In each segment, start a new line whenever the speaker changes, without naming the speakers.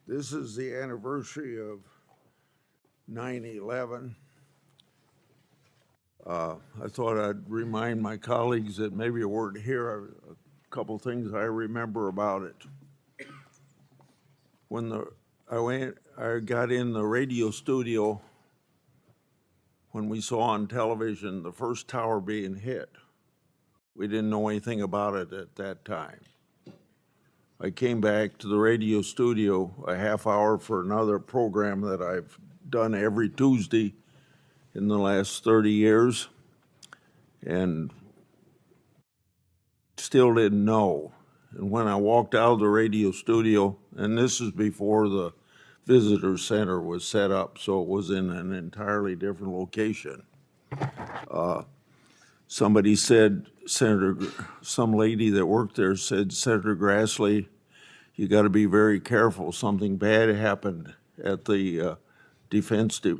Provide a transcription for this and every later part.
This is the anniversary of 9/11. I thought I'd remind my colleagues that maybe weren't here, a couple things I remember about it. When I got in the radio studio, when we saw on television the first tower being hit, we didn't know anything about it at that time. I came back to the radio studio a half hour for another program that I've done every Tuesday in the last 30 years, and still didn't know. And when I walked out of the radio studio, and this is before the visitor center was set up, so it was in an entirely different location. Somebody said, some lady that worked there said, Senator Grassley, you got to be very careful. Something bad happened at the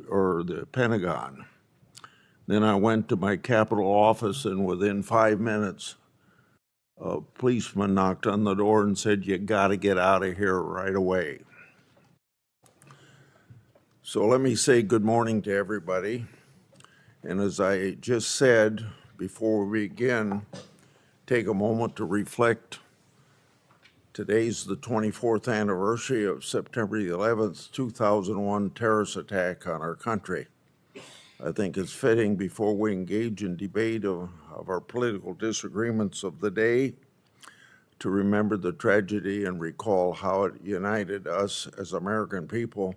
or the Pentagon. Then I went to my Capitol office, and within 5 minutes, a policeman knocked on the door and said, you got to get out of here right away. So let me say good morning to everybody. And as I just said, before we begin, take a moment to reflect. Today's the 24th anniversary of September the 11th, 2001 terrorist attack on our country. I think it's fitting, before we engage in debate of our political disagreements of the day, to remember the tragedy and recall how it united us as American people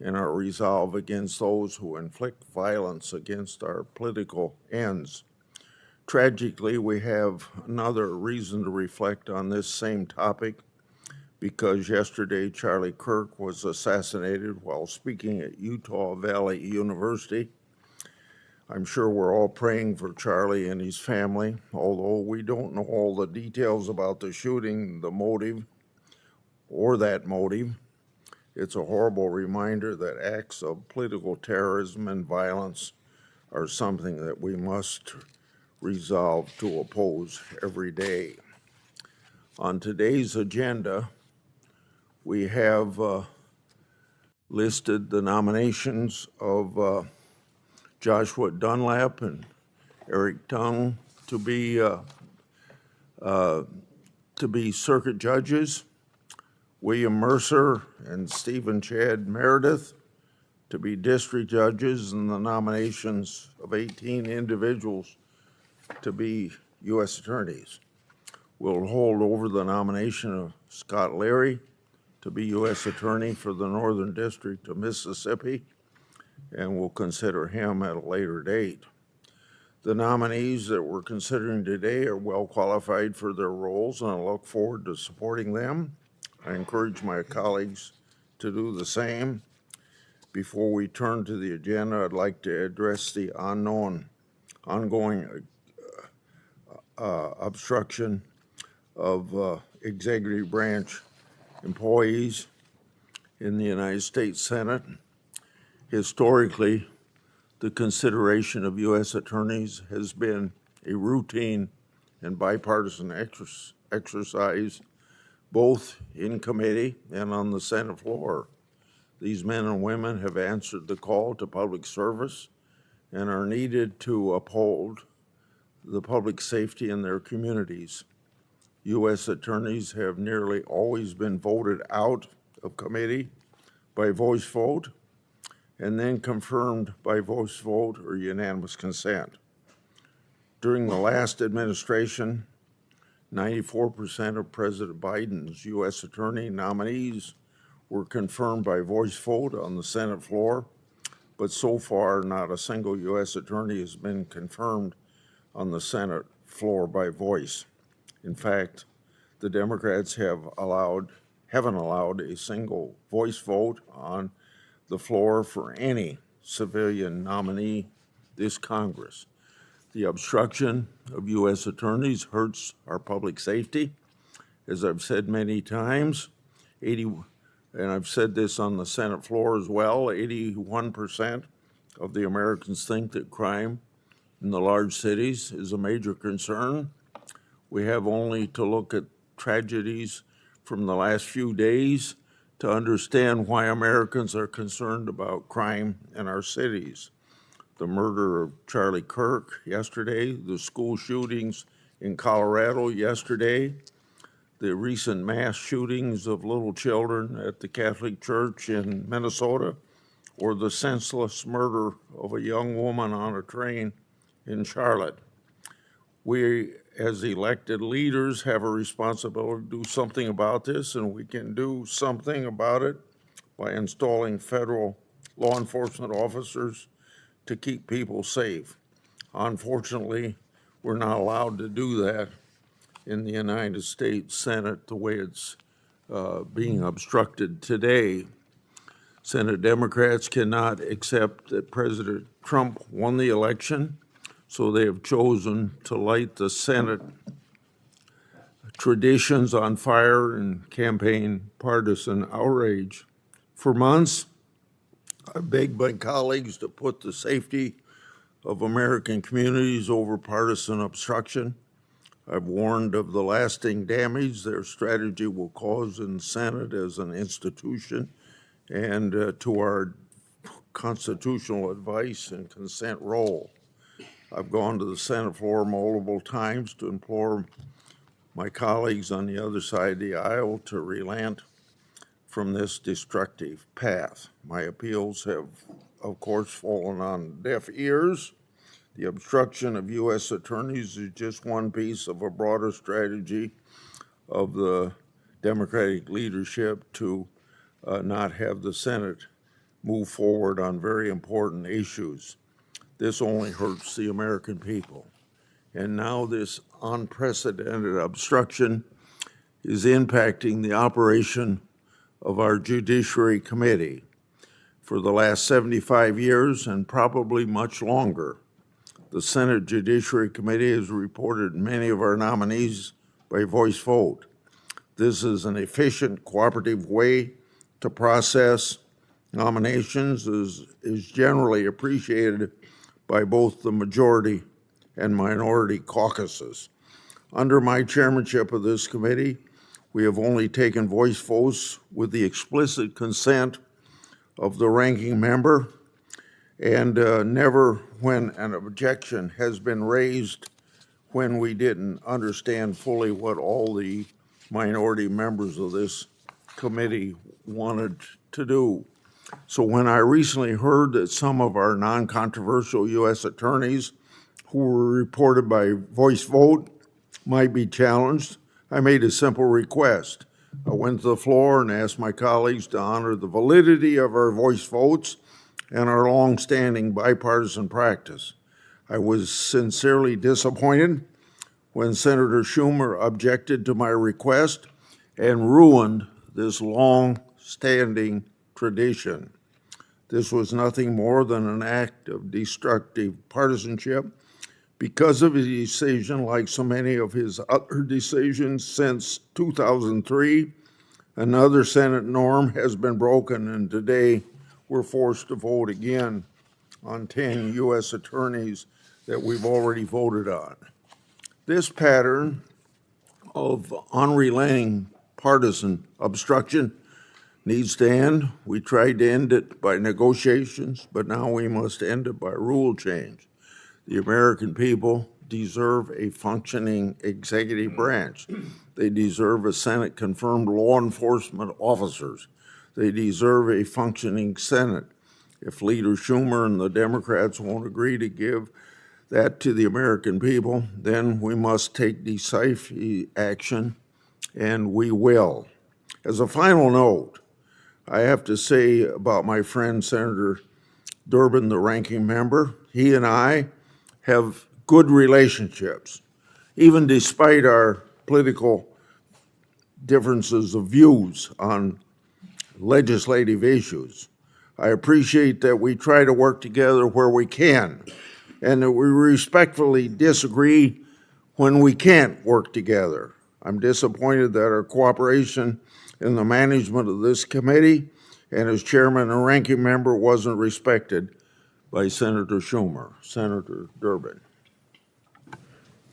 in our resolve against those who inflict violence against our political ends. Tragically, we have another reason to reflect on this same topic, because yesterday Charlie Kirk was assassinated while speaking at Utah Valley University. I'm sure we're all praying for Charlie and his family, although we don't know all the details about the shooting, the motive, or that motive. It's a horrible reminder that acts of political terrorism and violence are something that we must resolve to oppose every day. On today's agenda, we have listed the nominations of Joshua Dunlap and Eric Tung to be circuit judges, William Mercer and Stephen Chad Meredith to be district judges, and the nominations of 18 individuals to be U.S. attorneys. We'll hold over the nomination of Scott Leary to be U.S. attorney for the Northern District of Mississippi, and we'll consider him at a later date. The nominees that we're considering today are well qualified for their roles, and I look forward to supporting them. I encourage my colleagues to do the same. Before we turn to the agenda, I'd like to address the ongoing obstruction of executive branch employees in the United States Senate. Historically, the consideration of U.S. attorneys has been a routine and bipartisan exercise, both in committee and on the Senate floor. These men and women have answered the call to public service and are needed to uphold the public safety in their communities. U.S. attorneys have nearly always been voted out of committee by voice vote and then confirmed by voice vote or unanimous consent. During the last administration, 94% of President Biden's U.S. attorney nominees were confirmed by voice vote on the Senate floor, but so far not a single U.S. attorney has been confirmed on the Senate floor by voice. In fact, the Democrats haven't allowed a single voice vote on the floor for any civilian nominee this Congress. The obstruction of U.S. attorneys hurts our public safety. As I've said many times, and I've said this on the Senate floor as well, 81% of the Americans think that crime in the large cities is a major concern. We have only to look at tragedies from the last few days to understand why Americans are concerned about crime in our cities. The murder of Charlie Kirk yesterday, the school shootings in Colorado yesterday, the recent mass shootings of little children at the Catholic Church in Minnesota, or the senseless murder of a young woman on a train in Charlotte. We, as elected leaders, have a responsibility to do something about this, and we can do something about it by installing federal law enforcement officers to keep people safe. Unfortunately, we're not allowed to do that in the United States Senate the way it's being obstructed today. Senate Democrats cannot accept that President Trump won the election, so they have chosen to light the Senate traditions on fire and campaign partisan outrage. For months, I begged my colleagues to put the safety of American communities over partisan obstruction. I've warned of the lasting damage their strategy will cause in the Senate as an institution and to our constitutional advice and consent role. I've gone to the Senate floor multiple times to implore my colleagues on the other side of the aisle to relent from this destructive path. My appeals have, of course, fallen on deaf ears. The obstruction of U.S. attorneys is just one piece of a broader strategy of the Democratic leadership to not have the Senate move forward on very important issues. This only hurts the American people. And now this unprecedented obstruction is impacting the operation of our Judiciary Committee. For the last 75 years, and probably much longer, the Senate Judiciary Committee has reported many of our nominees by voice vote. This is an efficient, cooperative way to process nominations, is generally appreciated by both the majority and minority caucuses. Under my chairmanship of this committee, we have only taken voice votes with the explicit consent of the ranking member, and never when an objection has been raised when we didn't understand fully what all the minority members of this committee wanted to do. So when I recently heard that some of our non-controversial U.S. attorneys who were reported by voice vote might be challenged, I made a simple request. I went to the floor and asked my colleagues to honor the validity of our voice votes and our long-standing bipartisan practice. I was sincerely disappointed when Senator Schumer objected to my request and ruined this long-standing tradition. This was nothing more than an act of destructive partisanship because of his decision, like so many of his other decisions since 2003. Another Senate norm has been broken, and today we're forced to vote again on 10 U.S. attorneys that we've already voted on. This pattern of unrelenting partisan obstruction needs to end. We tried to end it by negotiations, but now we must end it by rule change. The American people deserve a functioning executive branch. They deserve a Senate-confirmed law enforcement officers. They deserve a functioning Senate. If Leader Schumer and the Democrats won't agree to give that to the American people, then we must take decisive action, and we will. As a final note, I have to say about my friend Senator Durbin, the ranking member, he and I have good relationships, even despite our political differences of views on legislative issues. I appreciate that we try to work together where we can, and that we respectfully disagree when we can't work together. I'm disappointed that our cooperation in the management of this committee and as chairman and ranking member wasn't respected by Senator Schumer. Senator Durbin.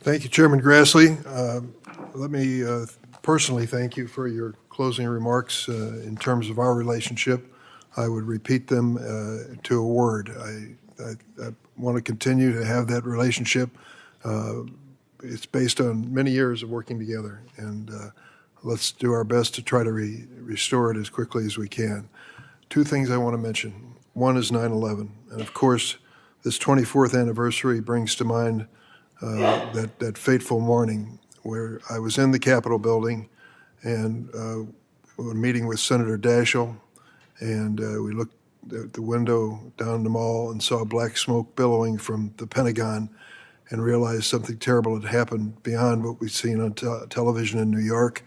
Thank you, Chairman Grassley. Let me personally thank you for your closing remarks in terms of our relationship. I would repeat them to a word. I want to continue to have that relationship. It's based on many years of working together, and let's do our best to try to restore it as quickly as we can. Two things I want to mention. One is 9/11, and of course, this 24th anniversary brings to mind that fateful morning where I was in the Capitol building and meeting with Senator Daschle, and we looked at the window down the mall and saw black smoke billowing from the Pentagon and realized something terrible had happened beyond what we'd seen on television in New York.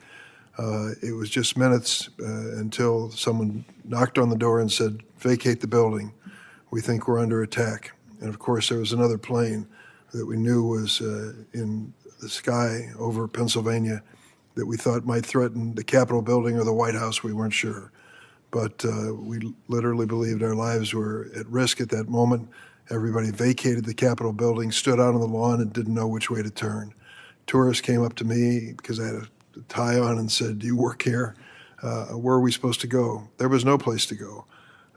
It was just minutes until someone knocked on the door and said, "Vacate the building. We think we're under attack." And of course, there was another plane that we knew was in the sky over Pennsylvania that we thought might threaten the Capitol building or the White House. We weren't sure. But we literally believed our lives were at risk at that moment. Everybody vacated the Capitol building, stood out on the lawn, and didn't know which way to turn. Tourists came up to me because I had a tie on and said, "Do you work here? Where are we supposed to go?" There was no place to go.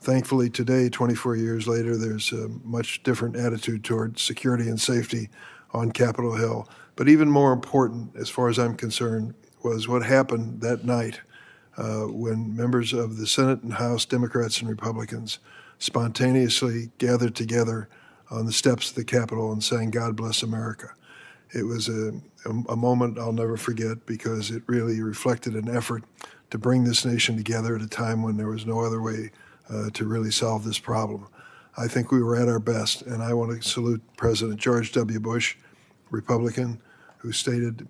Thankfully, today, 24 years later, there's a much different attitude toward security and safety on Capitol Hill. But even more important, as far as I'm concerned, was what happened that night when members of the Senate and House, Democrats and Republicans, spontaneously gathered together on the steps of the Capitol and sang "God Bless America." It was a moment I'll never forget because it really reflected an effort to bring this nation together at a time when there was no other way to really solve this problem. I think we were at our best, and I want to salute President George W. Bush, Republican, who stated,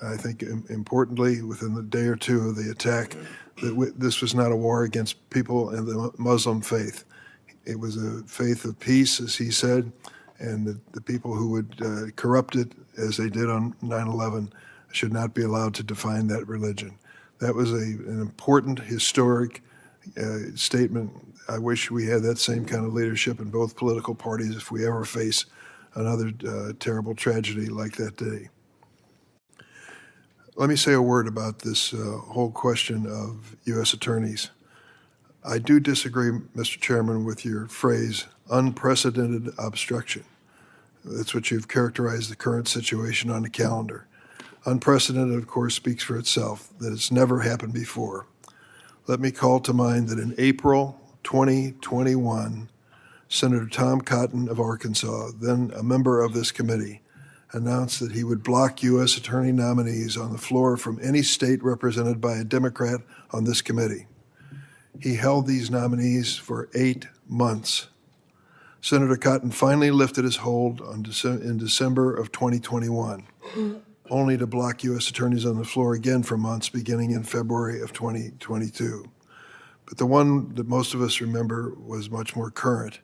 I think importantly, within the day or two of the attack, that this was not a war against people in the Muslim faith. It was a faith of peace, as he said, and the people who would corrupt it, as they did on 9/11, should not be allowed to define that religion. That was an important, historic statement. I wish we had that same kind of leadership in both political parties if we ever face another terrible tragedy like that day. Let me say a word about this whole question of U.S. attorneys. I do disagree, Mr. Chairman, with your phrase, unprecedented obstruction. That's what you've characterized the current situation on the calendar. Unprecedented, of course, speaks for itself, that it's never happened before. Let me call to mind that in April 2021, Senator Tom Cotton of Arkansas, then a member of this committee, announced that he would block U.S. attorney nominees on the floor from any state represented by a Democrat on this committee. He held these nominees for 8 months. Senator Cotton finally lifted his hold in December of 2021, only to block U.S. attorneys on the floor again for months beginning in February of 2022. But the one that most of us remember was much more current,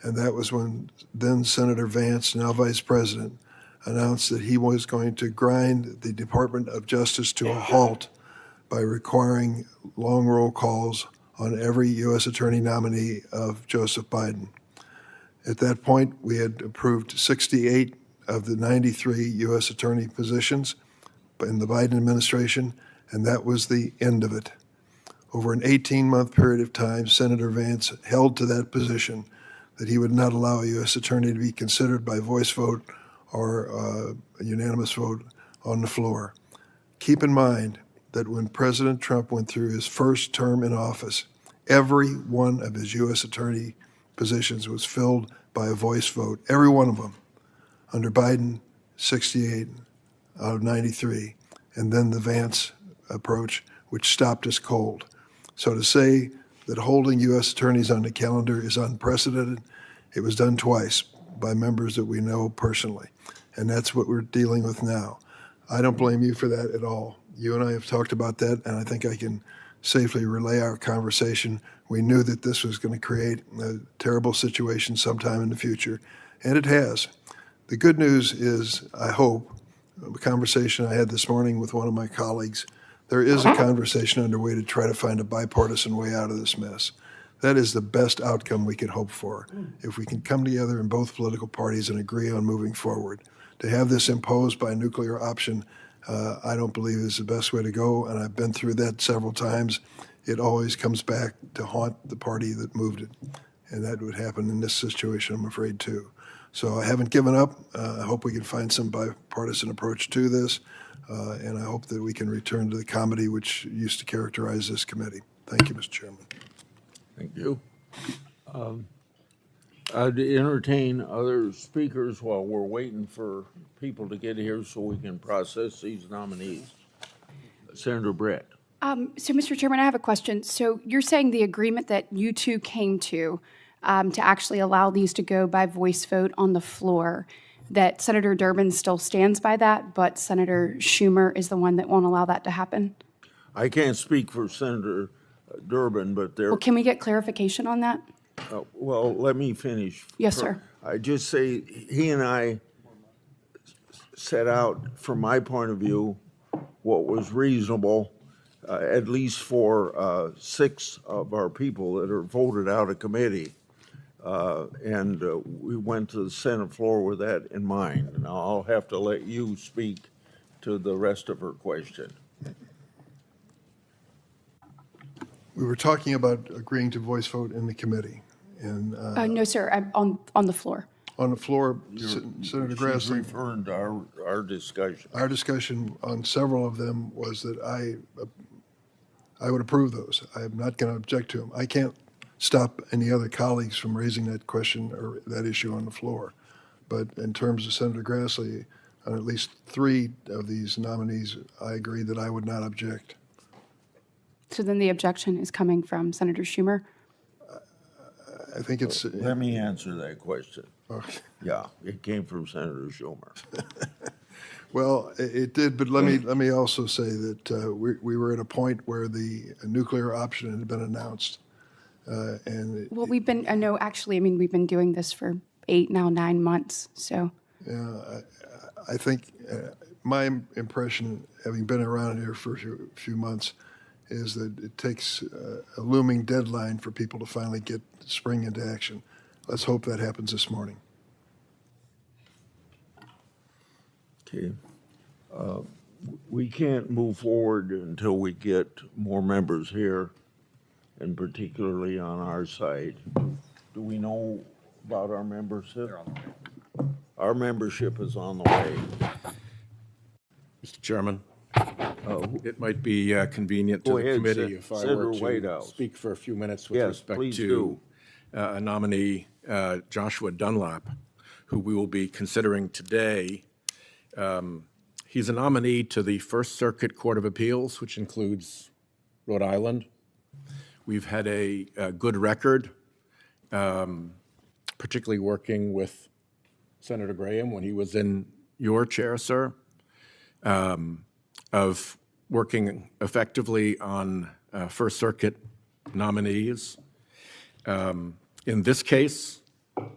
and that was when then Senator Vance, now Vice President, announced that he was going to grind the Department of Justice to a halt by requiring long roll calls on every U.S. attorney nominee of Joseph Biden. At that point, we had approved 68 of the 93 U.S. attorney positions in the Biden administration, and that was the end of it. Over an 18-month period of time, Senator Vance held to that position that he would not allow a U.S. attorney to be considered by voice vote or a unanimous vote on the floor. Keep in mind that when President Trump went through his first term in office, every one of his U.S. attorney positions was filled by a voice vote, every one of them. Under Biden, 68 out of 93, and then the Vance approach, which stopped us cold. So to say that holding U.S. attorneys on the calendar is unprecedented, it was done twice by members that we know personally, and that's what we're dealing with now. I don't blame you for that at all. You and I have talked about that, and I think I can safely relay our conversation. We knew that this was going to create a terrible situation sometime in the future, and it has. The good news is, I hope, a conversation I had this morning with one of my colleagues, there is a conversation underway to try to find a bipartisan way out of this mess. That is the best outcome we could hope for, if we can come together in both political parties and agree on moving forward. To have this imposed by a nuclear option I don't believe is the best way to go, and I've been through that several times. It always comes back to haunt the party that moved it, and that would happen in this situation, I'm afraid, too. So I haven't given up. I hope we can find some bipartisan approach to this, and I hope that we can return to the comedy which used to characterize this committee. Thank you, Mr. Chairman.
Thank you. I'd entertain other speakers while we're waiting for people to get here so we can process these nominees. Senator Brett.
So, Mr. Chairman, I have a question. So you're saying the agreement that you two came to actually allow these to go by voice vote on the floor, that Senator Durbin still stands by that, but Senator Schumer is the one that won't allow that to happen?
I can't speak for Senator Durbin, but there.
Well, can we get clarification on that?
Well, let me finish.
Yes, sir.
I just say he and I set out, from my point of view, what was reasonable, at least for 6 of our people that are voted out of committee. And we went to the Senate floor with that in mind. Now, I'll have to let you speak to the rest of her question.
We were talking about agreeing to voice vote in the committee, and
No, sir, I'm on the floor.
on the floor, Senator
She's
Grassley,
referring to our discussion.
our discussion on several of them was that I would approve those. I'm not going to object to them. I can't stop any other colleagues from raising that question or that issue on the floor. But in terms of Senator Grassley, on at least 3 of these nominees, I agree that I would not object.
So then the objection is coming from Senator Schumer?
I think it's.
Let me answer that question.
Okay.
Yeah, it came from Senator Schumer.
Well, it did, but let me also say that we were at a point where the nuclear option had been announced, and
Well, we've been doing this for 8, now 9 months, so.
I think my impression, having been around here for a few months, is that it takes a looming deadline for people to finally spring into action. Let's hope that happens this morning.
Okay. We can't move forward until we get more members here, and particularly on our side. Do we know about our membership? Our membership is on the way.
Mr. Chairman, it might be convenient to
Go
the
ahead,
committee if I
Senator
were to
Whitehouse.
speak for a few minutes with
Yes,
respect
please
to
do.
a nominee, Joshua Dunlap, who we will be considering today. He's a nominee to the First Circuit Court of Appeals, which includes Rhode Island. We've had a good record, particularly working with Senator Graham when he was in your chair, sir, of working effectively on First Circuit nominees. In this case,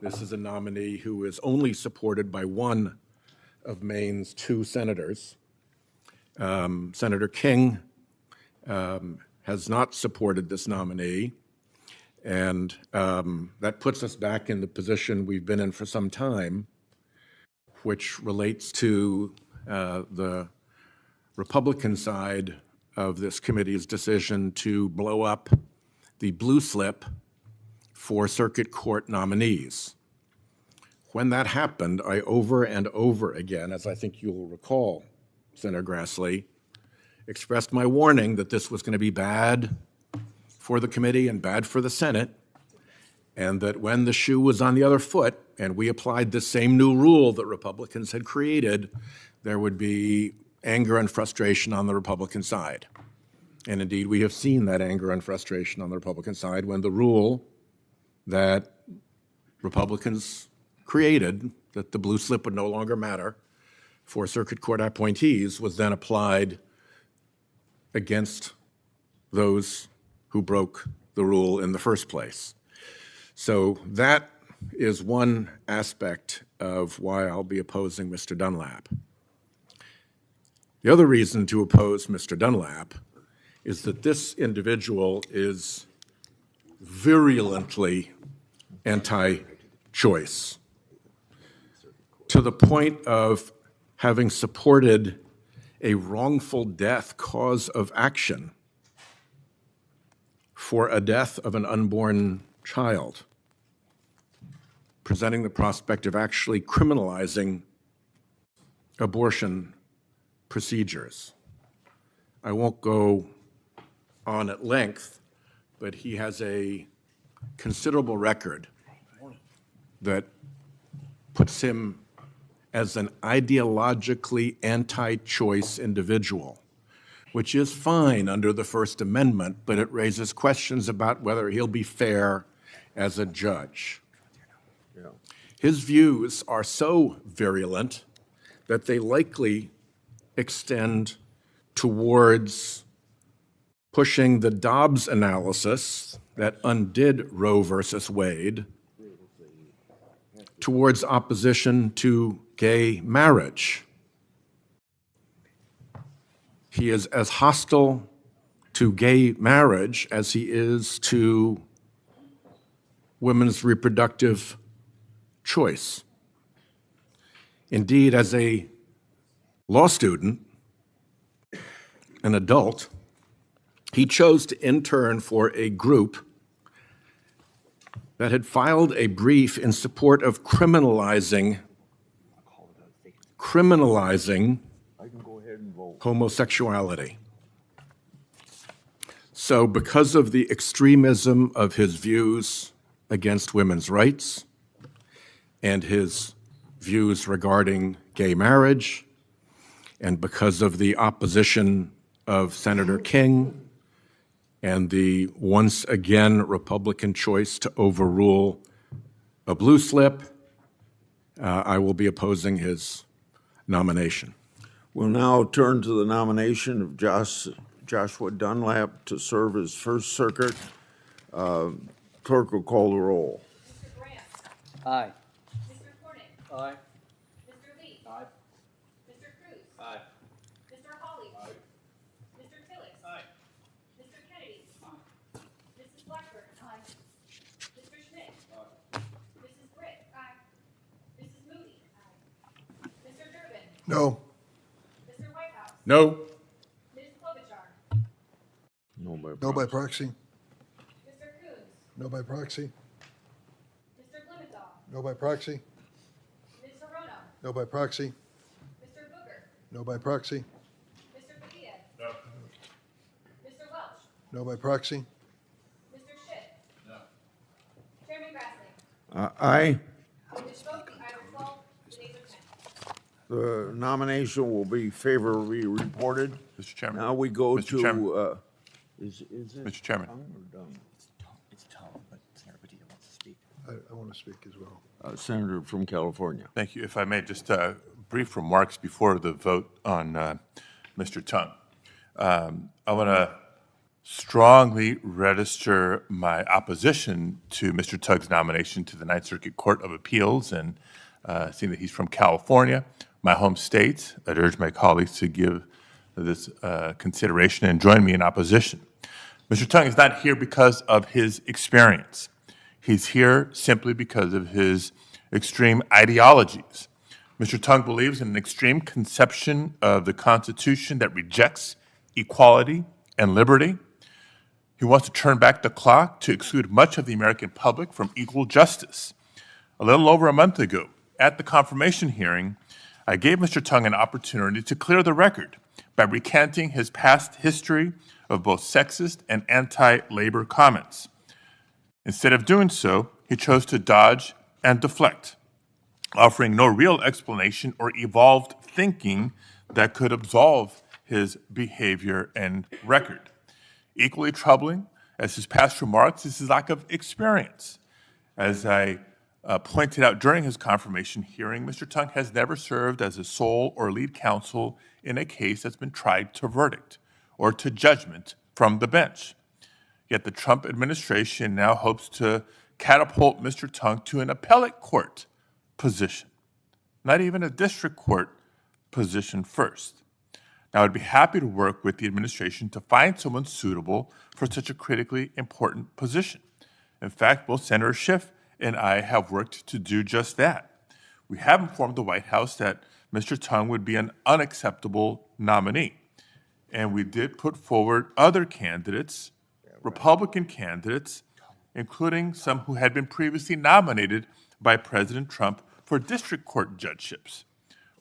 this is a nominee who is only supported by one of Maine's 2 senators. Senator King has not supported this nominee, and that puts us back in the position we've been in for some time, which relates to the Republican side of this committee's decision to blow up the blue slip for circuit court nominees. When that happened, I over and over again, as I think you'll recall, Senator Grassley, expressed my warning that this was going to be bad for the committee and bad for the Senate, and that when the shoe was on the other foot and we applied the same new rule that Republicans had created, there would be anger and frustration on the Republican side. And indeed, we have seen that anger and frustration on the Republican side when the rule that Republicans created, that the blue slip would no longer matter for circuit court appointees, was then applied against those who broke the rule in the first place. So that is one aspect of why I'll be opposing Mr. Dunlap. The other reason to oppose Mr. Dunlap is that this individual is virulently anti-choice, to the point of having supported a wrongful death cause of action for a death of an unborn child, presenting the prospect of actually criminalizing abortion procedures. I won't go on at length, but he has a considerable record that puts him as an ideologically anti-choice individual, which is fine under the First Amendment, but it raises questions about whether he'll be fair as a judge. His views are so virulent that they likely extend towards pushing the Dobbs analysis that undid Roe versus Wade towards opposition to gay marriage. He is as hostile to gay marriage as he is to women's reproductive choice. Indeed, as a law student, an adult, he chose to intern for a group that had filed a brief in support of criminalizing homosexuality. So because of the extremism of his views against women's rights and his views regarding gay marriage, and because of the opposition of Senator King and the once again Republican choice to overrule a blue slip, I will be opposing his nomination.
We'll now turn to the nomination of Joshua Dunlap to serve as First Circuit. Clerk will call the roll.
Mr. Grant.
Aye.
Mr. Cornick.
Aye.
Mr. Lee.
Aye.
Mr. Cruz.
Aye.
Mr. Hawley.
Aye.
Mr. Tillis.
Aye.
Mr. Kennedy. Mrs. Blackburn. Mr. Schmidt. Mrs. Britt. Mrs. Moody. Mr. Durbin.
No.
Mr. Whitehouse.
No.
Ms. Klobuchar.
No by proxy.
Mr. Coons.
No by proxy.
Mr. Blumenthal.
No by proxy.
Ms. Sorono.
No by proxy.
Mr. Booker.
No by proxy.
Mr. Padilla. No. Mr. Welch.
No by proxy.
Mr. Schiff. No. Chairman Grassley.
Aye.
With this vote, the ayes are 12, the nays are 10.
The nomination will be favorably reported.
Mr. Chairman.
Now we go
Mr. Chairman.
to, is it?
Mr. Chairman.
Tung or Dung?
It's Tong, but Senator Padilla wants to speak.
I want to speak as well.
Senator from California.
Thank you. If I may, just brief remarks before the vote on Mr. Tung. I want to strongly register my opposition to Mr. Tung's nomination to the Ninth Circuit Court of Appeals, and seeing that he's from California, my home state, I'd urge my colleagues to give this consideration and join me in opposition. Mr. Tung is not here because of his experience. He's here simply because of his extreme ideologies. Mr. Tung believes in an extreme conception of the Constitution that rejects equality and liberty. He wants to turn back the clock to exclude much of the American public from equal justice. A little over a month ago, at the confirmation hearing, I gave Mr. Tung an opportunity to clear the record by recanting his past history of both sexist and anti-labor comments. Instead of doing so, he chose to dodge and deflect, offering no real explanation or evolved thinking that could absolve his behavior and record. Equally troubling as his past remarks is his lack of experience. As I pointed out during his confirmation hearing, Mr. Tung has never served as a sole or lead counsel in a case that's been tried to verdict or to judgment from the bench. Yet the Trump administration now hopes to catapult Mr. Tung to an appellate court position, not even a district court position first. Now, I'd be happy to work with the administration to find someone suitable for such a critically important position. In fact, both Senator Schiff and I have worked to do just that. We have informed the White House that Mr. Tung would be an unacceptable nominee. And we did put forward other candidates, Republican candidates, including some who had been previously nominated by President Trump for district court judgeships.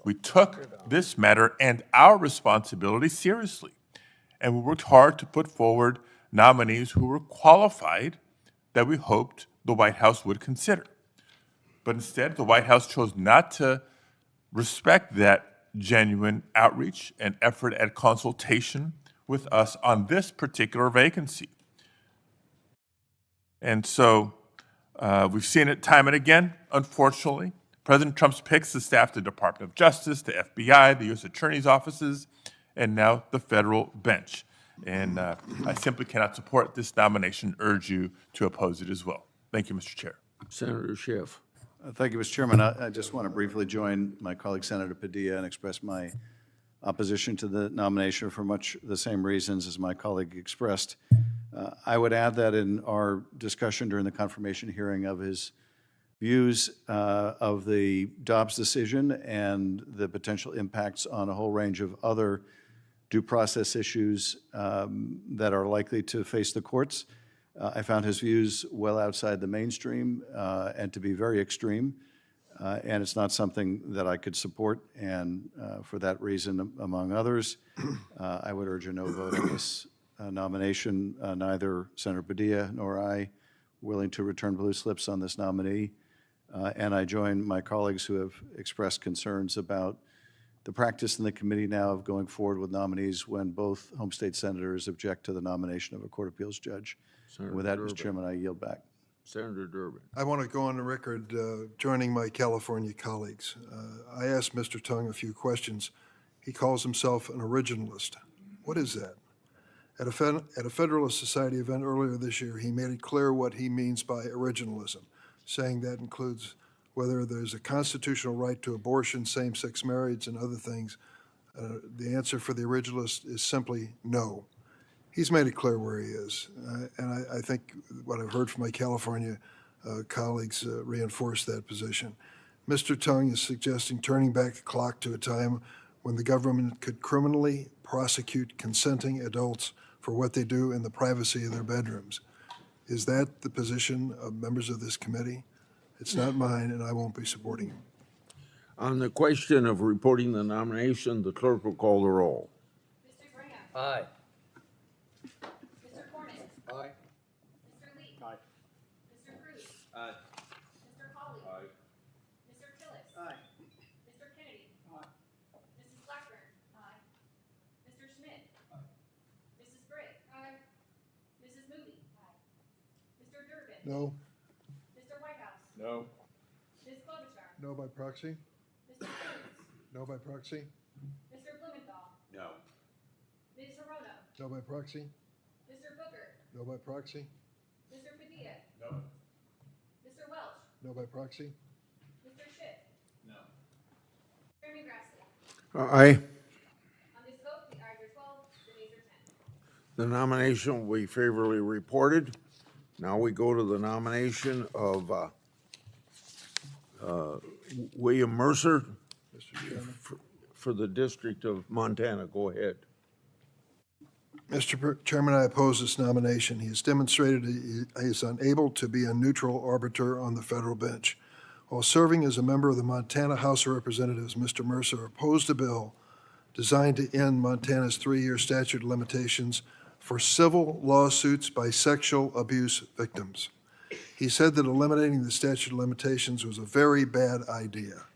We took this matter and our responsibility seriously, and we worked hard to put forward nominees who were qualified that we hoped the White House would consider. But instead, the White House chose not to respect that genuine outreach and effort at consultation with us on this particular vacancy. And so we've seen it time and again, unfortunately. President Trump's picks have staffed the Department of Justice, the FBI, the U.S. Attorney's offices, and now the federal bench. And I simply cannot support this nomination, urge you to oppose it as well. Thank you, Mr. Chair.
Senator Schiff.
Thank you, Mr. Chairman. I just want to briefly join my colleague Senator Padilla and express my opposition to the nomination for much the same reasons as my colleague expressed. I would add that in our discussion during the confirmation hearing of his views of the Dobbs decision and the potential impacts on a whole range of other due process issues that are likely to face the courts, I found his views well outside the mainstream and to be very extreme, and it's not something that I could support, and for that reason, among others, I would urge a no vote on this nomination. Neither Senator Padilla nor I willing to return blue slips on this nominee, and I join my colleagues who have expressed concerns about the practice in the committee now of going forward with nominees when both home state senators object to the nomination of a court of appeals judge. With that, Mr. Chairman, I yield back.
Senator Durbin.
I want to go on the record joining my California colleagues. I asked Mr. Tung a few questions. He calls himself an originalist. What is that? At a Federalist Society event earlier this year, he made it clear what he means by originalism, saying that includes whether there's a constitutional right to abortion, same-sex marriage, and other things. The answer for the originalist is simply no. He's made it clear where he is, and I think what I've heard from my California colleagues reinforce that position. Mr. Tung is suggesting turning back the clock to a time when the government could criminally prosecute consenting adults for what they do in the privacy of their bedrooms. Is that the position of members of this committee? It's not mine, and I won't be supporting him.
On the question of reporting the nomination, the clerk will call the roll.
Mr. Graham.
Aye.
Mr. Cornyn.
Aye.
Mr. Lee.
Aye.
Mr. Cruz.
Aye.
Mr. Hawley.
Aye.
Mr. Tillis.
Aye.
Mr. Kennedy.
Aye.
Mrs. Blackburn. Aye. Mr. Schmidt.
Aye.
Mrs. Britt. Aye. Mrs. Moody. Aye. Mr. Durbin.
No?
Mr. Whitehouse.
No.
Ms. Klobuchar.
No by proxy?
Mr. Jones.
No by proxy?
Mr. Blumenthal.
No.
Ms. Hirono.
No by proxy?
Mr. Booker.
No by proxy?
Mr. Padilla.
No.
Mr. Welch.
No by proxy?
Mr. Schiff.
No.
Chairman Grassley.
Aye.
On this vote, the ayes are 12, the nays are 10.
The nomination will be favorably reported. Now we go to the nomination of William Mercer for the District of Montana. Go ahead.
Mr. Chairman, I oppose this nomination. He has demonstrated he is unable to be a neutral arbiter on the federal bench. While serving as a member of the Montana House of Representatives, Mr. Mercer opposed a bill designed to end Montana's 3-year statute of limitations for civil lawsuits by sexual abuse victims. He said that eliminating the statute of limitations was a very bad idea.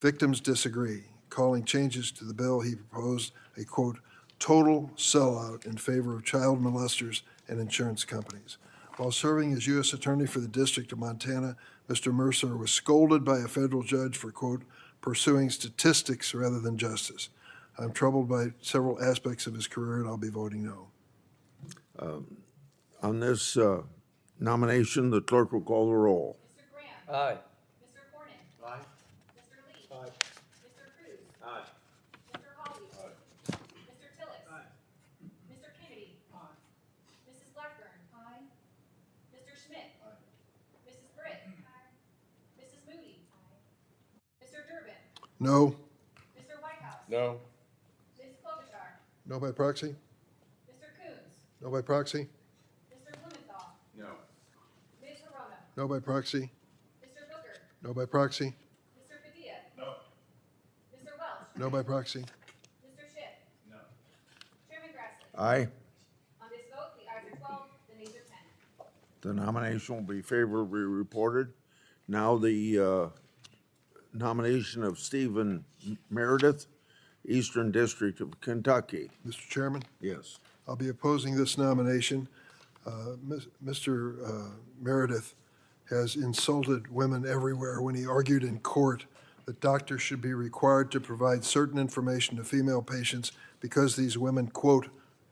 Victims disagree, calling changes to the bill he proposed a, quote, total sellout in favor of child molesters and insurance companies. While serving as U.S. Attorney for the District of Montana, Mr. Mercer was scolded by a federal judge for, quote, pursuing statistics rather than justice. I'm troubled by several aspects of his career, and I'll be voting no.
On this nomination, the clerk will call the roll.
Mr. Graham.
Aye.
Mr. Cornyn.
Aye.
Mr. Lee.
Aye.
Mr. Cruz.
Aye.
Mr. Hawley. Mr. Tillis. Mr. Kennedy. Mrs. Blackburn. Mr. Schmidt. Mrs. Britt. Mrs. Moody. Mr. Durbin.
No?
Mr.
No.
Ms. Klobuchar.
No by proxy?
Mr. Coons.
No by proxy?
Mr. Blumenthal.
No.
Ms. Hirono.
No by proxy?
Mr. Booker.
No by proxy?
Mr. Padilla.
No.
Mr. Welch.
No by proxy?
Mr. Schiff.
No.
Chairman Grassley.
Aye.
On this vote, the ayes are 12, the nays are 10.
The nomination will be favorably reported. Now the nomination of Stephen Meredith, Eastern District of Kentucky.
Mr. Chairman,
Yes.
I'll be opposing this nomination. Mr. Meredith has insulted women everywhere when he argued in court that doctors should be required to provide certain information to female patients because these women, quote,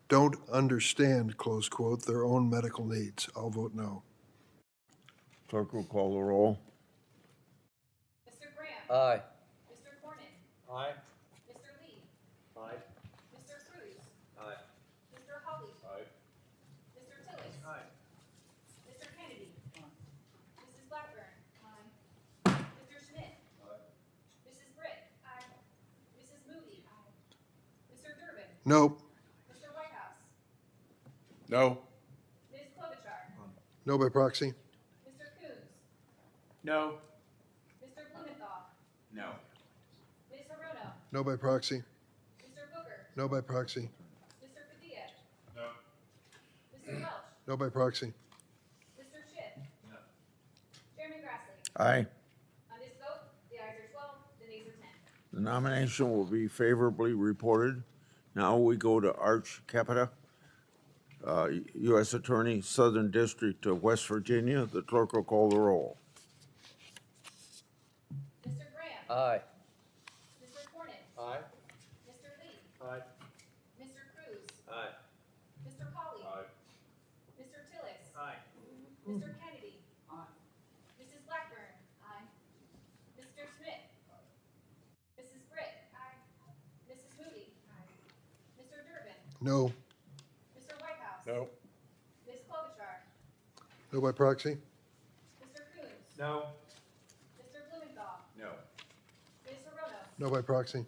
don't understand, close quote, their own medical needs. I'll vote no.
Clerk will call the roll.
Mr. Graham.
Aye.
Mr. Cornyn.
Aye.
Mr. Lee.
Aye.
Mr. Cruz.
Aye.
Mr. Hawley.
Aye.
Mr. Tillis.
Aye.
Mr. Kennedy. Mrs. Blackburn. Aye. Mr. Schmidt. Mrs. Britt. Aye. Mrs. Moody. Aye. Mr. Durbin.
No.
Mr. Whitehouse.
No.
Ms. Klobuchar.
No by proxy?
Mr. Coons.
No.
Mr. Blumenthal.
No.
Ms. Hirono.
No by proxy?
Mr. Booker.
No by proxy?
Mr. Padilla.
No.
Mr. Welch.
No by proxy?
Mr. Schiff.
No.
Chairman Grassley.
Aye.
On this vote, the ayes are 12, the nays are 10.
The nomination will be favorably reported. Now we go to Arch Capito, U.S. Attorney, Southern District of West Virginia. The clerk will call the roll.
Mr. Graham.
Aye.
Mr. Cornyn.
Aye.
Mr. Lee.
Aye.
Mr. Cruz.
Aye.
Mr. Hawley.
Aye.
Mr. Tillis.
Aye.
Mr. Kennedy. Mrs. Blackburn. Aye. Mr. Schmidt. Mrs. Britt. Aye. Mrs. Moody. Aye. Mr. Durbin.
No.
Mr. Whitehouse.
No.
Ms. Klobuchar.
No by proxy?
Mr. Coons.
No.
Mr. Blumenthal.
No.
Ms. Hirono.
No by proxy?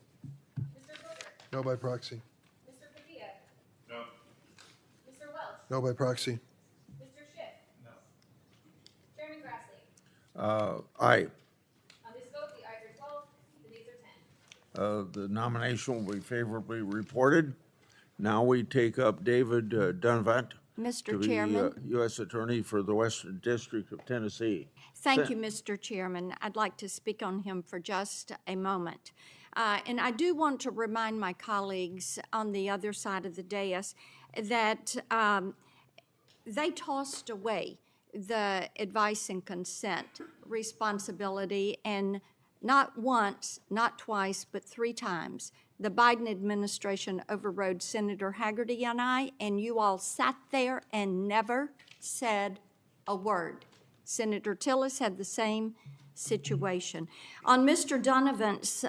Mr. Booker.
No by proxy?
Mr. Padilla.
No.
Mr. Welch.
No by proxy?
Mr. Schiff.
No.
Chairman Grassley.
Aye.
On this vote, the ayes are 12, the nays are 10.
The nomination will be favorably reported. Now we take up David Dunavant.
Mr.
To be
Chairman.
U.S. Attorney for the Western District of Tennessee.
Thank you, Mr. Chairman. I'd like to speak on him for just a moment. And I do want to remind my colleagues on the other side of the dais that they tossed away the advice and consent responsibility, and not once, not twice, but 3 times, the Biden administration overrode Senator Hagerty and I, and you all sat there and never said a word. Senator Tillis had the same situation. On Mr. Dunavant's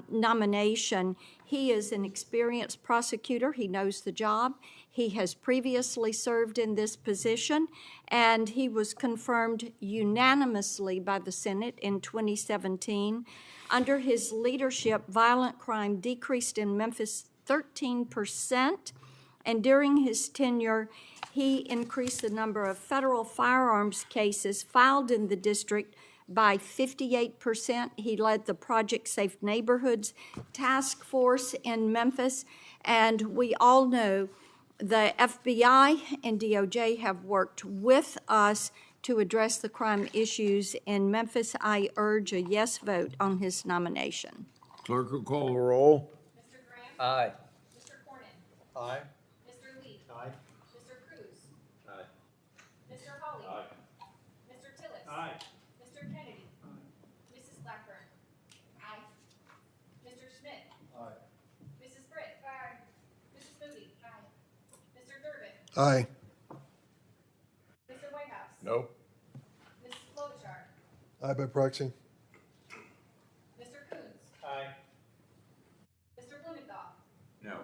nomination, he is an experienced prosecutor. He knows the job. He has previously served in this position, and he was confirmed unanimously by the Senate in 2017. Under his leadership, violent crime decreased in Memphis 13%, and during his tenure, he increased the number of federal firearms cases filed in the district by 58%. He led the Project Safe Neighborhoods Task Force in Memphis, and we all know the FBI and DOJ have worked with us to address the crime issues in Memphis. I urge a yes vote on his nomination.
Clerk will call the roll.
Mr. Graham.
Aye.
Mr. Cornyn.
Aye.
Mr. Lee.
Aye.
Mr. Cruz.
Aye.
Mr. Hawley.
Aye.
Mr. Tillis.
Aye.
Mr. Kennedy. Mrs. Blackburn. Aye. Mr. Schmidt.
Aye.
Mrs. Britt. Aye. Mrs. Moody. Aye. Mr. Durbin.
Aye.
Mr. Whitehouse.
No.
Mrs. Klobuchar.
Aye by proxy?
Mr. Coons.
Aye.
Mr. Blumenthal.
No.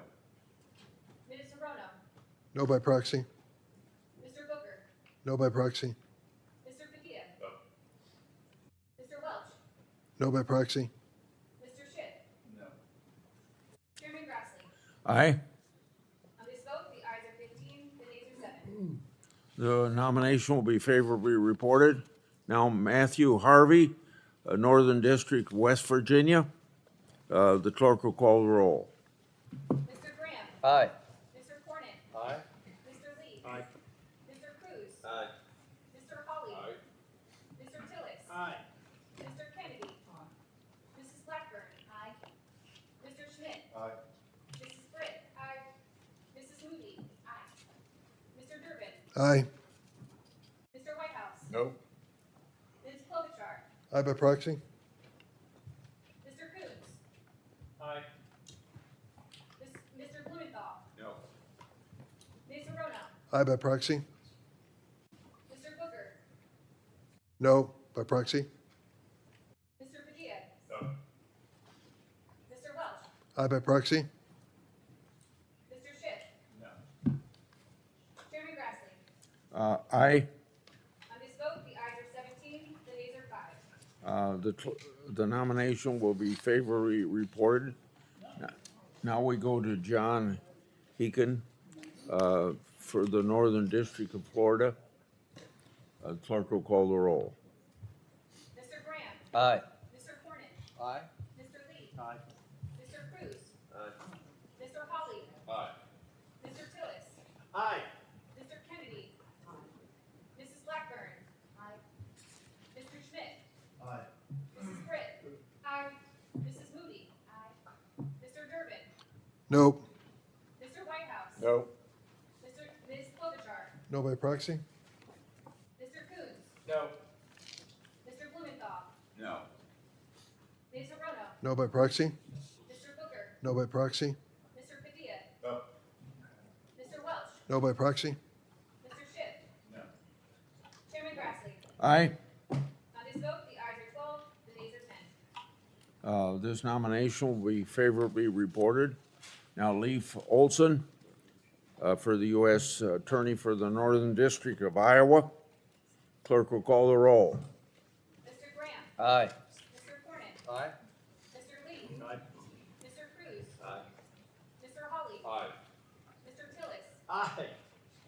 Ms. Hirono.
No by proxy?
Mr. Booker.
No by proxy?
Mr. Padilla.
No.
Mr. Welch.
No by proxy?
Mr. Schiff.
No.
Aye.
On this vote, the ayes are 15, the nays are 7.
The nomination will be favorably reported. Now Matthew Harvey, Northern District, West Virginia. The clerk will call the roll.
Mr. Graham.
Aye.
Mr. Cornyn.
Aye.
Mr. Lee.
Aye.
Mr. Cruz.
Aye.
Mr. Hawley. Mr. Tillis.
Aye.
Mr. Kennedy. Mrs. Blackburn. Aye. Mr. Schmidt.
Aye.
Mrs. Britt. Aye. Mrs. Moody. Aye. Mr. Durbin.
Aye.
Mr. Whitehouse.
No.
Ms. Klobuchar.
Aye by proxy?
Mr. Coons.
Aye.
Mr. Blumenthal.
No.
Ms. Arona.
Aye by proxy?
Mr. Booker.
No by proxy?
Mr. Padilla.
No.
Mr. Welch.
Aye by proxy?
Mr. Schiff.
No.
Chairman Grassley.
Aye.
On this vote, the ayes are 17, the nays are 5.
The nomination will be favorably reported. Now we go to John Heekin for the Northern District of Florida. Clerk will call the roll.
Mr. Graham.
Aye.
Mr. Cornyn.
Aye.
Mr. Lee.
Aye.
Mr. Cruz.
Aye.
Mr. Hawley.
Aye.
Mr. Tillis.
Aye.
Mr. Kennedy. Mrs. Blackburn. Aye. Mr. Schmidt.
Aye.
Mrs. Britt. Aye. Mrs. Moody. Aye. Mr. Durbin.
No.
Mr. Whitehouse.
No.
Ms. Klobuchar.
No by proxy?
Mr. Coons.
No.
Mr. Blumenthal.
No.
Ms. Arona.
No by proxy?
Mr. Booker.
No by proxy?
Mr. Padilla.
No.
Mr. Welch.
No by proxy?
Mr. Schiff.
No.
Chairman Grassley.
Aye.
On this vote, the ayes are 12, the nays are 10.
This nomination will be favorably reported. Now Leif Olson for the U.S. Attorney for the Northern District of Iowa. Clerk will call the roll.
Mr. Graham.
Aye.
Mr. Cornyn.
Aye.
Mr. Lee.
Aye.
Mr. Cruz.
Aye.
Mr. Hawley.
Aye.
Mr. Tillis.
Aye.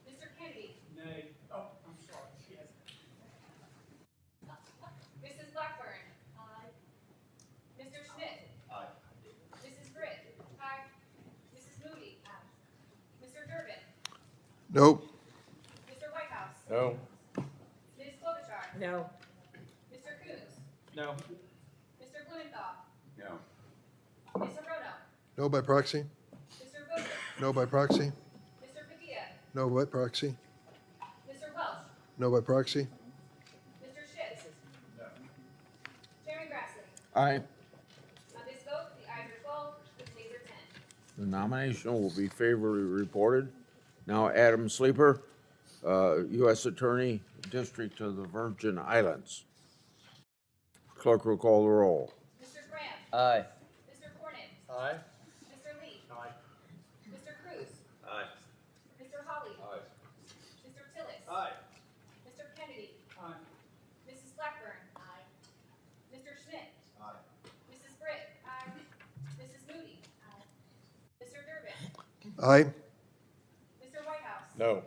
Mr. Kennedy.
Nay. Oh, I'm sorry. Yes.
Mrs. Blackburn. Aye. Mr. Schmidt.
Aye.
Mrs. Britt. Aye. Mrs. Moody. Aye. Mr. Durbin.
No.
Mr. Whitehouse.
No.
Ms. Klobuchar.
No.
Mr. Coons.
No.
Mr. Blumenthal.
No.
Ms. Arona.
No by proxy?
Mr. Booker.
No by proxy?
Mr. Padilla.
No by proxy?
Mr. Welch.
No by proxy?
Mr. Schiff.
No.
Chairman Grassley.
Aye.
On this vote, the ayes are 12, the nays are 10.
The nomination will be favorably reported. Now Adam Sleeper, U.S. Attorney, District of the Virgin Islands. Clerk will call the roll.
Mr. Graham.
Aye.
Mr. Cornyn.
Aye.
Mr. Lee.
Aye.
Mr. Cruz.
Aye.
Mr. Hawley.
Aye.
Mr. Tillis.
Aye.
Mr. Kennedy.
Aye.
Mrs. Blackburn. Aye. Mr. Schmidt.
Aye.
Mrs. Britt. Aye. Mrs. Moody. Aye. Mr. Durbin.
Aye.
Mr. Whitehouse.
No.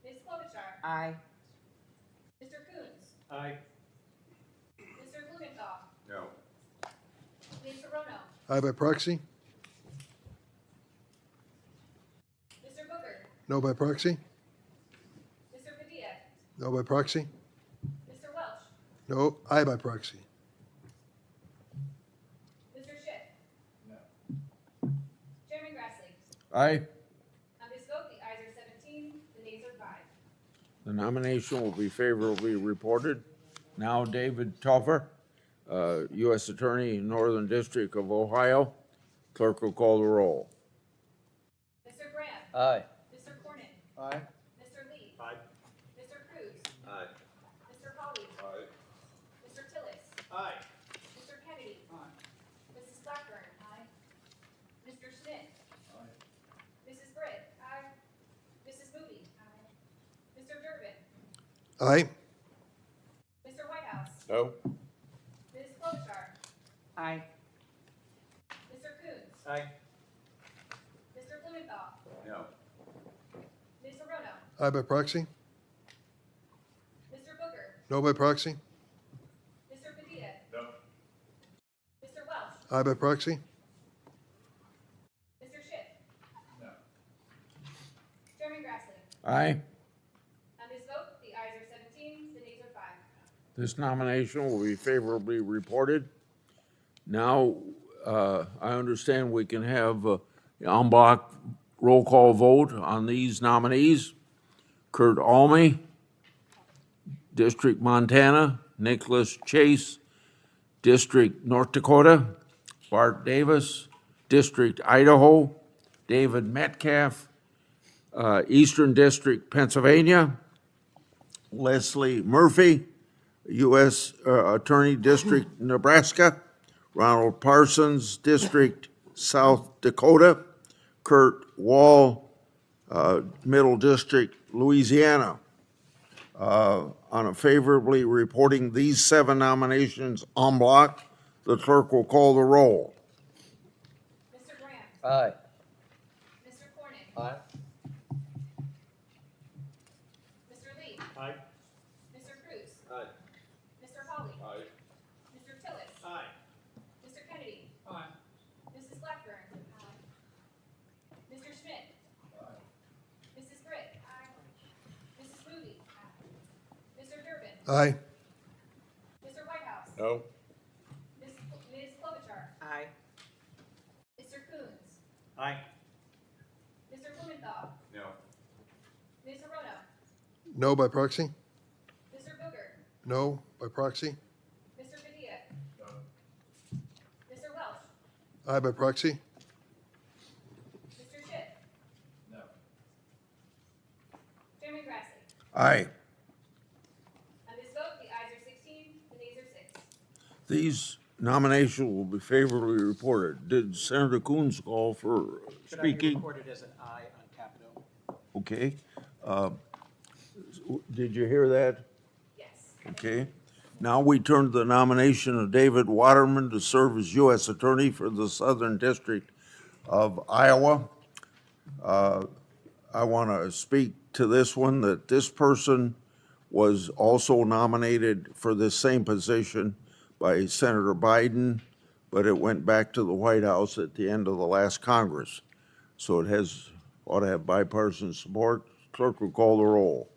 Ms. Klobuchar.
Aye.
Mr. Coons.
Aye.
Mr. Blumenthal.
No.
Ms. Arona.
Aye by proxy?
Mr. Booker.
No by proxy?
Mr. Padilla.
No by proxy?
Mr. Welch.
No. Aye by proxy?
Mr. Schiff.
No.
Chairman Grassley.
Aye.
On this vote, the ayes are 17, the nays are 5.
The nomination will be favorably reported. Now David Toffer, U.S. Attorney, Northern District of Ohio. Clerk will call the roll.
Mr. Graham.
Aye.
Mr. Cornyn.
Aye.
Mr. Lee.
Aye.
Mr. Cruz.
Aye.
Mr. Hawley.
Aye.
Mr. Tillis.
Aye.
Mr. Kennedy.
Aye.
Mrs. Blackburn. Aye. Mr. Schmidt.
Aye.
Mrs. Britt. Aye. Mrs. Moody. Aye. Mr. Durbin.
Aye.
Mr. Whitehouse.
No.
Ms. Klobuchar.
Aye.
Mr. Coons.
Aye.
Aye by proxy?
Mr. Booker?
No by proxy?
Mr. Padilla? No. Mr. Welch?
Aye by proxy?
Mr. Schiff? No. Chairman Grassley?
Aye.
On this vote, the ayes are 17, the nays are 5.
This nomination will be favorably reported. Now, I understand we can have en bloc roll call vote on these nominees. Kurt Alme, District Montana, Nicholas Chase, District North Dakota, Bart Davis, District Idaho, David Metcalf, Eastern District Pennsylvania, Leslie Murphy, U.S. Attorney District Nebraska, Ronald Parsons, District South Dakota, Kurt Wall, Middle District Louisiana. On a favorably reporting these 7 nominations en bloc, the clerk will call the roll.
Mr. Graham?
Aye.
Mr. Cornick?
Aye.
Mr. Lee?
Aye.
Mr. Cruz?
Aye.
Mr. Hawley?
Aye.
Mr. Tillis?
Aye.
Mr. Kennedy?
Aye.
Mrs. Blackburn? Mr. Schmidt? Mrs. Britt? Mrs. Moody? Mr. Durbin?
Aye.
Mr. Whitehouse?
No.
Ms. Klobuchar?
Aye.
Mr. Coons?
Aye.
Mr. Blumenthal?
No.
Ms. Hirono?
No by proxy?
Mr. Booker?
No by proxy?
Mr. Padilla? No. Mr. Welch?
Aye by proxy?
Mr. Schiff?
No.
Chairman Grassley?
Aye.
On this vote, the ayes are 16, the nays are 6.
These nominations will be favorably reported. Did Senator Coons call for speaking?
Recorded as an aye on Capito.
Okay. Did you hear that?
Yes.
Okay. Now we turn to the nomination of David Waterman to serve as U.S. Attorney for the Southern District of Iowa. I want to speak to this one, that this person was also nominated for this same position by Senator Biden, but it went back to the White House at the end of the last Congress. So it ought to have bipartisan support. Clerk will call the roll.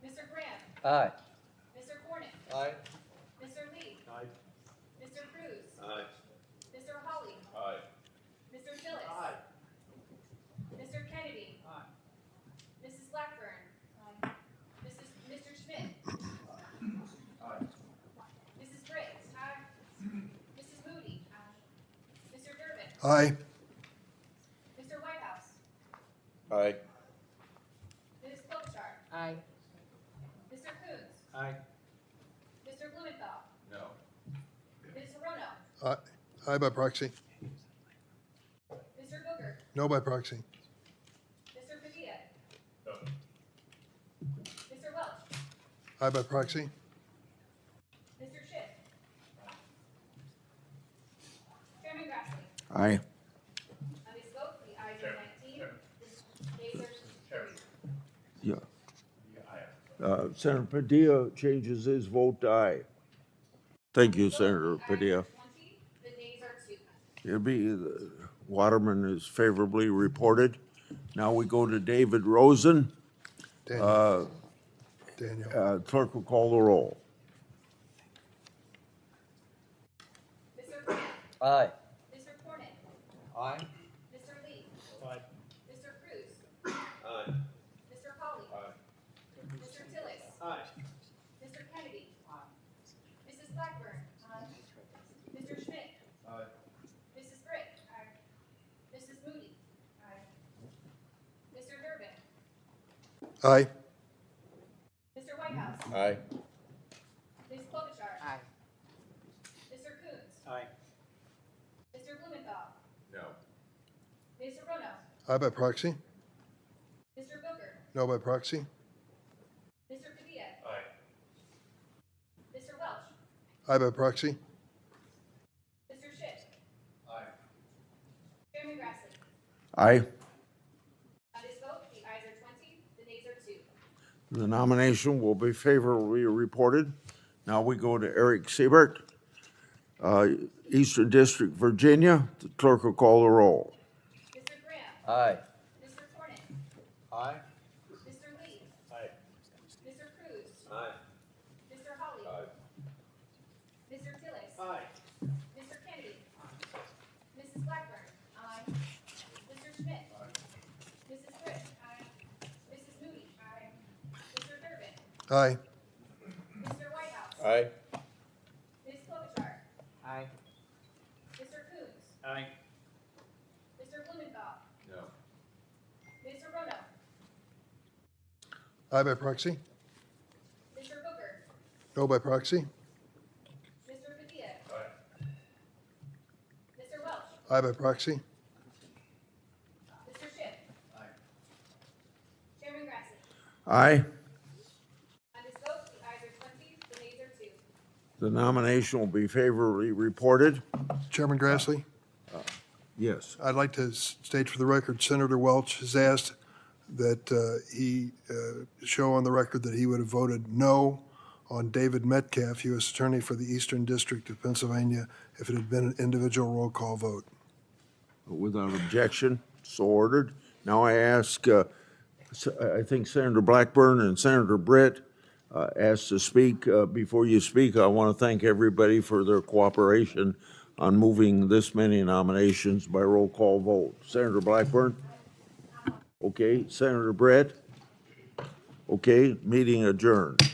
Mr. Graham?
Aye.
Mr. Cornick?
Aye.
Mr. Lee?
Aye.
Mr. Cruz?
Aye.
Mr. Hawley?
Aye.
Mr. Tillis? Mr. Kennedy? Mrs. Blackburn? Mr. Schmidt? Mrs. Britt? Mrs. Moody? Mr. Durbin?
Aye.
Mr. Whitehouse?
Aye.
Ms. Klobuchar?
Aye.
Mr. Coons?
Aye.
Mr. Blumenthal?
No.
Ms. Hirono?
Aye by proxy?
Mr. Booker?
No by proxy?
Mr. Padilla? No. Mr. Welch?
Aye by proxy?
Mr. Schiff? Chairman Grassley?
Aye.
On this vote, the ayes are 19, the nays are 3.
Yeah. Senator Padilla changes his vote to aye. Thank you, Senator Padilla.
20, the nays are 2.
It'll be, Waterman is favorably reported. Now we go to David Rosen.
Daniel.
Clerk will call the roll.
Mr. Graham?
Aye.
Mr. Cornick?
Aye.
Mr. Lee?
Aye.
Mr. Cruz?
Aye.
Mr. Hawley? Mr. Tillis?
Aye.
Mr. Kennedy? Mrs. Blackburn? Mr. Schmidt? Mrs. Britt? Mrs. Moody? Mr. Durbin?
Aye.
Mr. Whitehouse?
Aye.
Ms. Klobuchar?
Aye.
Mr. Coons?
Aye.
Mr. Blumenthal?
No.
Ms. Hirono?
Aye by proxy?
Mr. Booker?
No by proxy?
Mr. Padilla? Mr. Welch?
Aye by proxy?
Aye.
On this vote, the ayes are 20, the nays are 2.
The nomination will be favorably reported. Now we go to Eric Siebert, Eastern District, Virginia. The clerk will call the roll.
Mr. Graham.
Aye.
Mr. Cornick.
Aye.
Mr. Lee.
Aye.
Mr. Cruz.
Aye.
Mr. Hawley. Mr. Tillis.
Aye.
Mr. Kennedy. Mrs. Blackburn. Aye. Mr. Schmidt. Mrs. Britt. Aye. Mrs. Moody. Aye. Mr. Durbin.
Aye.
Mr. Whitehouse.
Aye.
Ms. Klobuchar.
Aye.
Mr. Coons.
Aye.
Mr. Blumenthal.
No.
Mr. Rono.
Aye by proxy.
Mr. Booker.
No by proxy.
Mr. Padilla. Mr. Welch.
Aye by proxy.
Mr. Schiff. Chairman Grassley.
Aye.
On this vote, the ayes are 20, the nays are 2.
The nomination will be favorably reported.
Chairman Grassley,
Yes.
I'd like to state for the record, Senator Welch has asked that he show on the record that he would have voted no on David Metcalf, U.S. Attorney for the Eastern District of Pennsylvania, if it had been an individual roll call vote.
Without objection, so ordered. Now I ask, I think Senator Blackburn and Senator Britt asked to speak. Before you speak, I want to thank everybody for their cooperation on moving this many nominations by roll call vote. Senator Blackburn? Okay. Senator Britt? Okay. Meeting adjourned.